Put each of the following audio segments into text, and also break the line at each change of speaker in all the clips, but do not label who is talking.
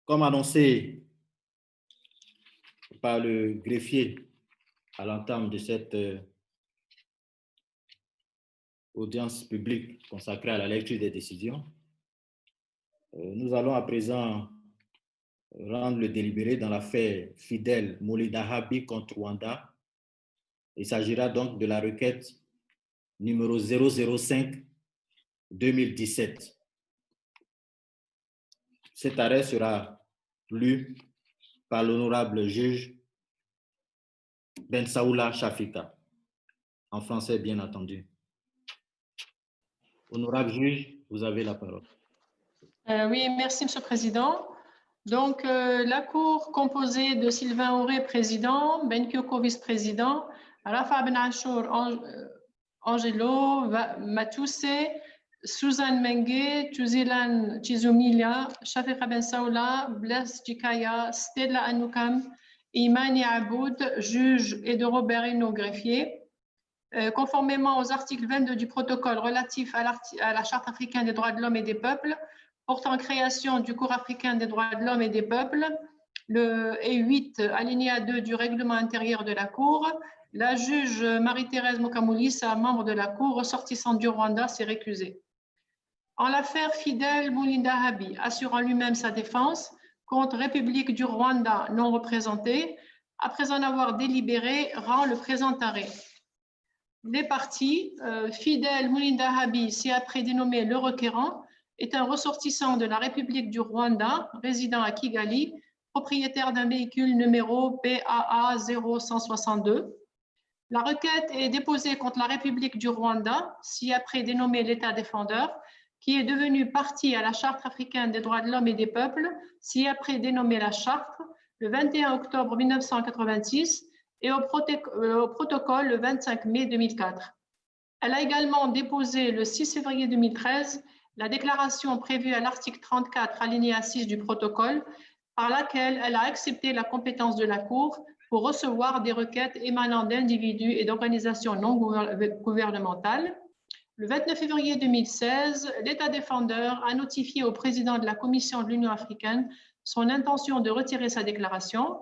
Comme annoncé par le greffier à l'entame de cette audience publique consacrée à la lecture des décisions, nous allons à présent rendre le délibéré dans l'affaire Fidel Mouli-Dahabi contre Rwanda. Il s'agira donc de la requête numéro 005-2017. Cet arrêt sera lu par l'honorable juge Bensaoula Shafika, en français bien entendu. Honorable juge, vous avez la parole.
Oui, merci, Monsieur le Président. Donc, la Cour composée de Sylvain Auré, président, Ben Kyoko, vice-président, Rafa Ben Achour, Angelo, Matoussé, Suzanne Mengue, Tuzilan Chizumilia, Shafika Ben Saoula, Blaise Jikaya, Stella Anoukam, Imani Aboud, juge, et de Robert Hinault, greffier. Conformément aux articles 22 du protocole relatif à la Charte africaine des droits de l'homme et des peuples, portant création du Cours africain des droits de l'homme et des peuples, et 8, alinéa 2 du règlement intérieur de la Cour, la juge Marie-Thérèse Mokamoulissa, membre de la Cour, ressortissante du Rwanda, s'est récusée. En l'affaire Fidel Mouli-Dahabi, assurant lui-même sa défense contre République du Rwanda non représentée, après en avoir délibéré, rend le présent arrêt. Les parties, Fidel Mouli-Dahabi, ci-après dénommé le requérant, est un ressortissant de la République du Rwanda, résidant à Kigali, propriétaire d'un véhicule numéro PAA 0162. La requête est déposée contre la République du Rwanda, ci-après dénommé l'État défendeur, qui est devenu partie à la Charte africaine des droits de l'homme et des peuples, ci-après dénommée la Charte, le 21 octobre 1986, et au protocole le 25 mai 2004. Elle a également déposé le 6 février 2013 la déclaration prévue à l'article 34, alinéa 6 du protocole, par laquelle elle a accepté la compétence de la Cour pour recevoir des requêtes émanant d'individus et d'organisations non gouvernementales. Le 29 février 2016, l'État défendeur a notifié au président de la Commission de l'Union africaine son intention de retirer sa déclaration.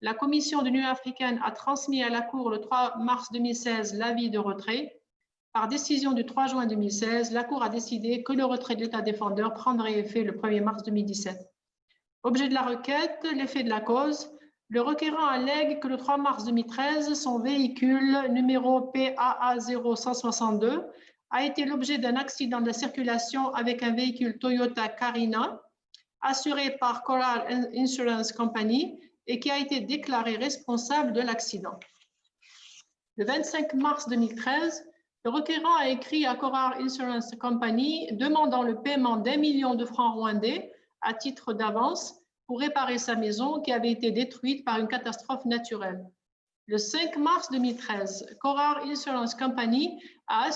La Commission de l'Union africaine a transmis à la Cour le 3 mars 2016 l'avis de retrait. Par décision du 3 juin 2016, la Cour a décidé que le retrait de l'État défendeur prendrait effet le 1er mars 2017. Objet de la requête, l'effet de la cause. Le requérant allègue que le 3 mars 2013, son véhicule numéro PAA 0162 a été l'objet d'un accident de circulation avec un véhicule Toyota Carina assuré par Coral Insurance Company et qui a été déclaré responsable de l'accident. Le 25 mars 2013, le requérant a écrit à Coral Insurance Company demandant le paiement d'1 million de francs rwandais à titre d'avance pour réparer sa maison qui avait été détruite par une catastrophe naturelle. Le 5 mars 2013, Coral Insurance Company a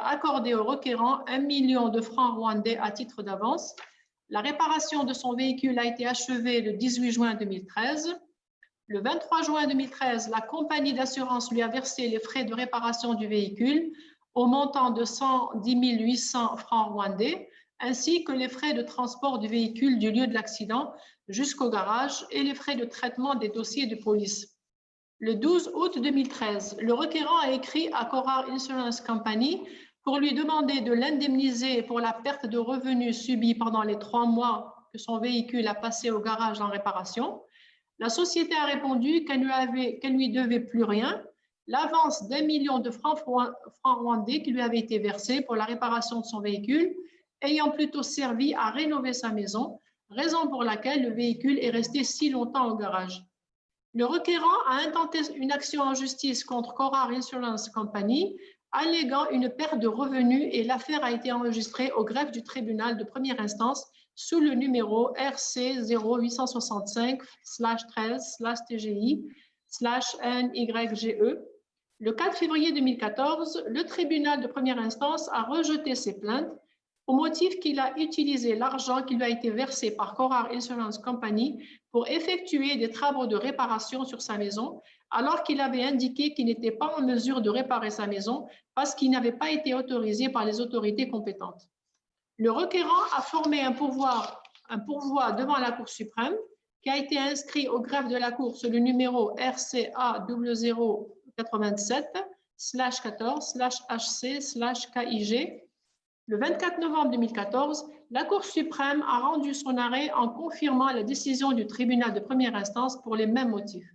accordé au requérant 1 million de francs rwandais à titre d'avance. La réparation de son véhicule a été achevée le 18 juin 2013. Le 23 juin 2013, la compagnie d'assurance lui a versé les frais de réparation du véhicule au montant de 110 800 francs rwandais, ainsi que les frais de transport du véhicule du lieu de l'accident jusqu'au garage et les frais de traitement des dossiers de police. Le 12 août 2013, le requérant a écrit à Coral Insurance Company pour lui demander de l'indemniser pour la perte de revenus subie pendant les 3 mois que son véhicule a passé au garage en réparation. La société a répondu qu'elle lui devait plus rien. L'avance d'1 million de francs rwandais qui lui avait été versée pour la réparation de son véhicule, ayant plutôt servi à rénover sa maison, raison pour laquelle le véhicule est resté si longtemps au garage. Le requérant a intenté une action en justice contre Coral Insurance Company, alléguant une perte de revenus, et l'affaire a été enregistrée au greffe du tribunal de première instance sous le numéro RC 0865/13/TGI/NYGE. Le 4 février 2014, le tribunal de première instance a rejeté ces plaintes au motif qu'il a utilisé l'argent qui lui a été versé par Coral Insurance Company pour effectuer des travaux de réparation sur sa maison, alors qu'il avait indiqué qu'il n'était pas en mesure de réparer sa maison parce qu'il n'avait pas été autorisé par les autorités compétentes. Le requérant a formé un pourvoi un pourvoi devant la Cour suprême qui a été inscrit au greffe de la Cour sur le numéro RCA 0087/14/HC/KIG. Le 24 novembre 2014, la Cour suprême a rendu son arrêt en confirmant la décision du tribunal de première instance pour les mêmes motifs.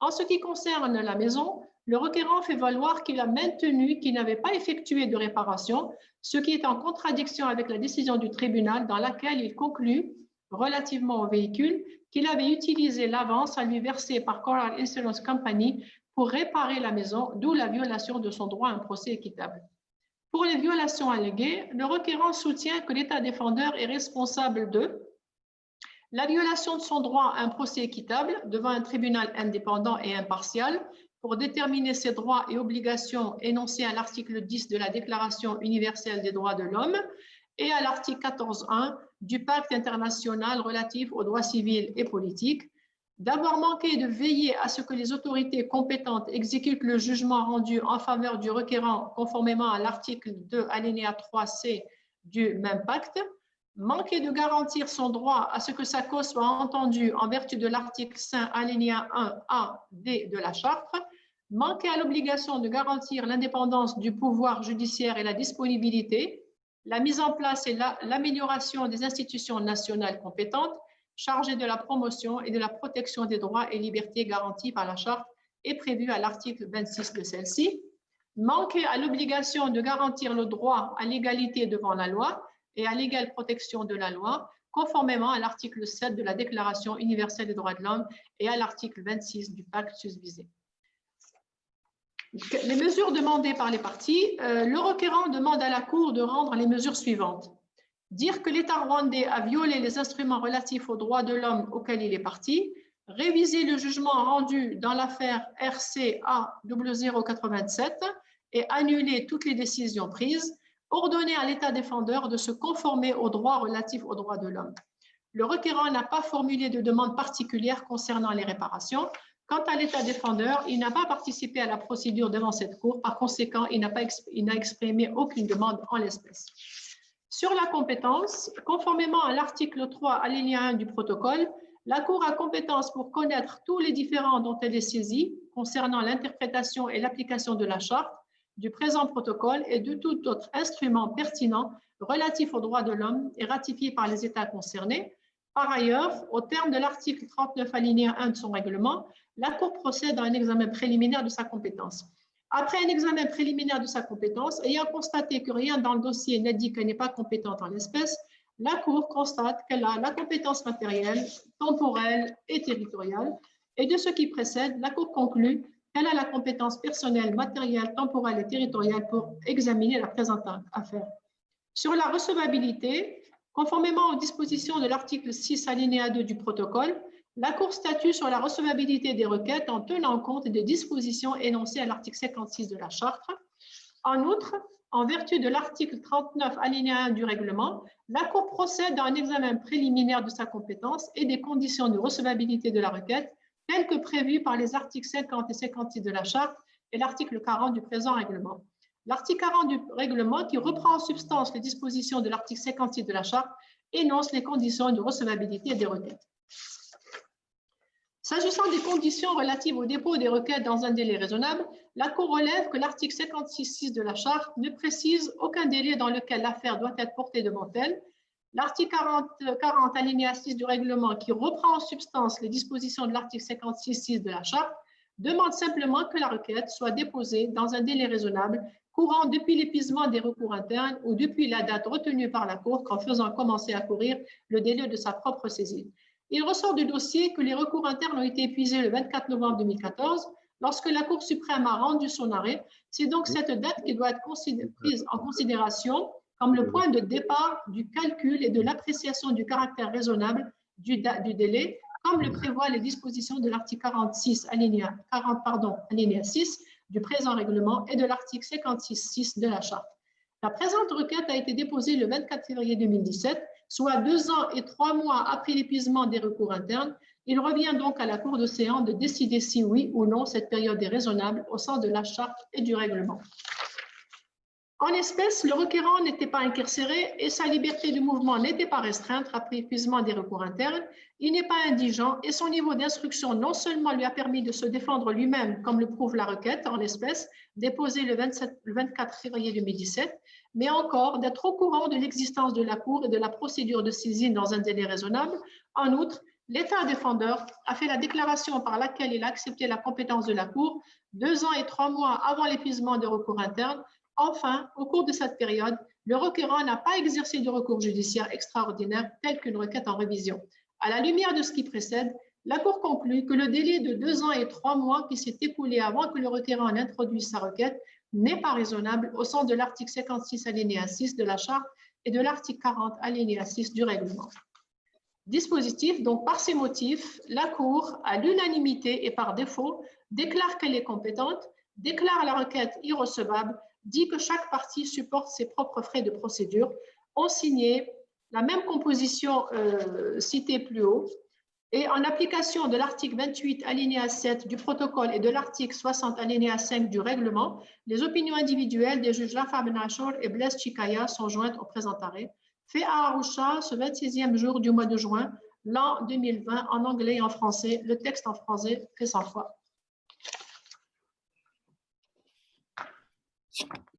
En ce qui concerne la maison, le requérant fait valoir qu'il a maintenu qu'il n'avait pas effectué de réparation, ce qui est en contradiction avec la décision du tribunal dans laquelle il conclut, relativement au véhicule, qu'il avait utilisé l'avance à lui verser par Coral Insurance Company pour réparer la maison, d'où la violation de son droit à un procès équitable. Pour les violations alléguées, le requérant soutient que l'État défendeur est responsable de la violation de son droit à un procès équitable devant un tribunal indépendant et impartial pour déterminer ses droits et obligations énoncés à l'article 10 de la Déclaration universelle des droits de l'homme et à l'article 14.1 du Pacte international relatif aux droits civils et politiques, d'avoir manqué de veiller à ce que les autorités compétentes exécutent le jugement rendu en faveur du requérant conformément à l'article 2, alinéa 3C du même pacte, manquer de garantir son droit à ce que sa cause soit entendue en vertu de l'article 5, alinéa 1A, D de la Charte, manquer à l'obligation de garantir l'indépendance du pouvoir judiciaire et la disponibilité, la mise en place et l'amélioration des institutions nationales compétentes chargées de la promotion et de la protection des droits et libertés garantis par la Charte et prévus à l'article 26 de celle-ci, manquer à l'obligation de garantir le droit à l'égalité devant la loi et à l'égale protection de la loi, conformément à l'article 7 de la Déclaration universelle des droits de l'homme et à l'article 26 du pacte susvisé. Les mesures demandées par les parties, le requérant demande à la Cour de rendre les mesures suivantes. Dire que l'État rwandais a violé les instruments relatifs aux droits de l'homme auxquels il est parti, réviser le jugement rendu dans l'affaire RCA 0087 et annuler toutes les décisions prises, ordonner à l'État défendeur de se conformer aux droits relatifs aux droits de l'homme. Le requérant n'a pas formulé de demande particulière concernant les réparations. Quant à l'État défendeur, il n'a pas participé à la procédure devant cette Cour. Par conséquent, il n'a exprimé aucune demande en l'espèce. Sur la compétence, conformément à l'article 3, alinéa 1 du protocole, la Cour a compétence pour connaître tous les différends dont elle est saisie concernant l'interprétation et l'application de la Charte, du présent protocole et de tout autre instrument pertinent relatif aux droits de l'homme et ratifié par les États concernés. Par ailleurs, au terme de l'article 39 alinéa 1 de son règlement, la Cour procède à un examen préliminaire de sa compétence. Après un examen préliminaire de sa compétence, ayant constaté que rien dans le dossier n'indique qu'elle n'est pas compétente en l'espèce, la Cour constate qu'elle a la compétence matérielle, temporelle et territoriale. Et de ce qui précède, la Cour conclut qu'elle a la compétence personnelle, matérielle, temporelle et territoriale pour examiner la présente affaire. Sur la recevabilité, conformément aux dispositions de l'article 6 alinéa 2 du protocole, la Cour statue sur la recevabilité des requêtes en tenant compte des dispositions énoncées à l'article 56 de la Charte. En outre, en vertu de l'article 39 alinéa 1 du règlement, la Cour procède à un examen préliminaire de sa compétence et des conditions de recevabilité de la requête telles que prévues par les articles 50 et 56 de la Charte et l'article 40 du présent règlement. L'article 40 du règlement, qui reprend en substance les dispositions de l'article 56 de la Charte, énonce les conditions de recevabilité des requêtes. S'agissant des conditions relatives au dépôt des requêtes dans un délai raisonnable, la Cour relève que l'article 56.6 de la Charte ne précise aucun délai dans lequel l'affaire doit être portée devant elle. L'article 40 alinéa 6 du règlement, qui reprend en substance les dispositions de l'article 56.6 de la Charte, demande simplement que la requête soit déposée dans un délai raisonnable courant depuis l'épuisement des recours internes ou depuis la date retenue par la Cour qu'en faisant commencer à courir le délai de sa propre saisine. Il ressort du dossier que les recours internes ont été épuisés le 24 novembre 2014 lorsque la Cour suprême a rendu son arrêt. C'est donc cette date qui doit être prise en considération comme le point de départ du calcul et de l'appréciation du caractère raisonnable du délai, comme le prévoient les dispositions de l'article 46, alinéa 6 du présent règlement et de l'article 56.6 de la Charte. La présente requête a été déposée le 24 février 2017, soit 2 ans et 3 mois après l'épuisement des recours internes. Il revient donc à la Cour d'océan de décider si oui ou non cette période est raisonnable au sens de la Charte et du règlement. En espèce, le requérant n'était pas incarcéré et sa liberté de mouvement n'était pas restreinte après épuisement des recours internes. Il n'est pas indigent et son niveau d'instruction non seulement lui a permis de se défendre lui-même, comme le prouve la requête en espèce, déposée le 24 février 2017, mais encore d'être au courant de l'existence de la Cour et de la procédure de saisine dans un délai raisonnable. En outre, l'État défendeur a fait la déclaration par laquelle il a accepté la compétence de la Cour 2 ans et 3 mois avant l'épuisement des recours internes. Enfin, au cours de cette période, le requérant n'a pas exercé de recours judiciaire extraordinaire tel qu'une requête en révision. À la lumière de ce qui précède, la Cour conclut que le délai de 2 ans et 3 mois qui s'est écoulé avant que le requérant n'introduise sa requête n'est pas raisonnable au sens de l'article 56 alinéa 6 de la Charte et de l'article 40 alinéa 6 du règlement. Dispositif, donc par ces motifs, la Cour, à l'unanimité et par défaut, déclare qu'elle est compétente, déclare la requête irrecevable, dit que chaque partie supporte ses propres frais de procédure, ont signé la même composition citée plus haut, et en application de l'article 28 alinéa 7 du protocole et de l'article 60 alinéa 5 du règlement, les opinions individuelles des juges Lafa Ben Achour et Blaise Chikaya sont jointes au présent arrêt, fait à Arusha ce 26e jour du mois de juin, l'an 2020, en anglais et en français. Le texte en français fait 100 fois.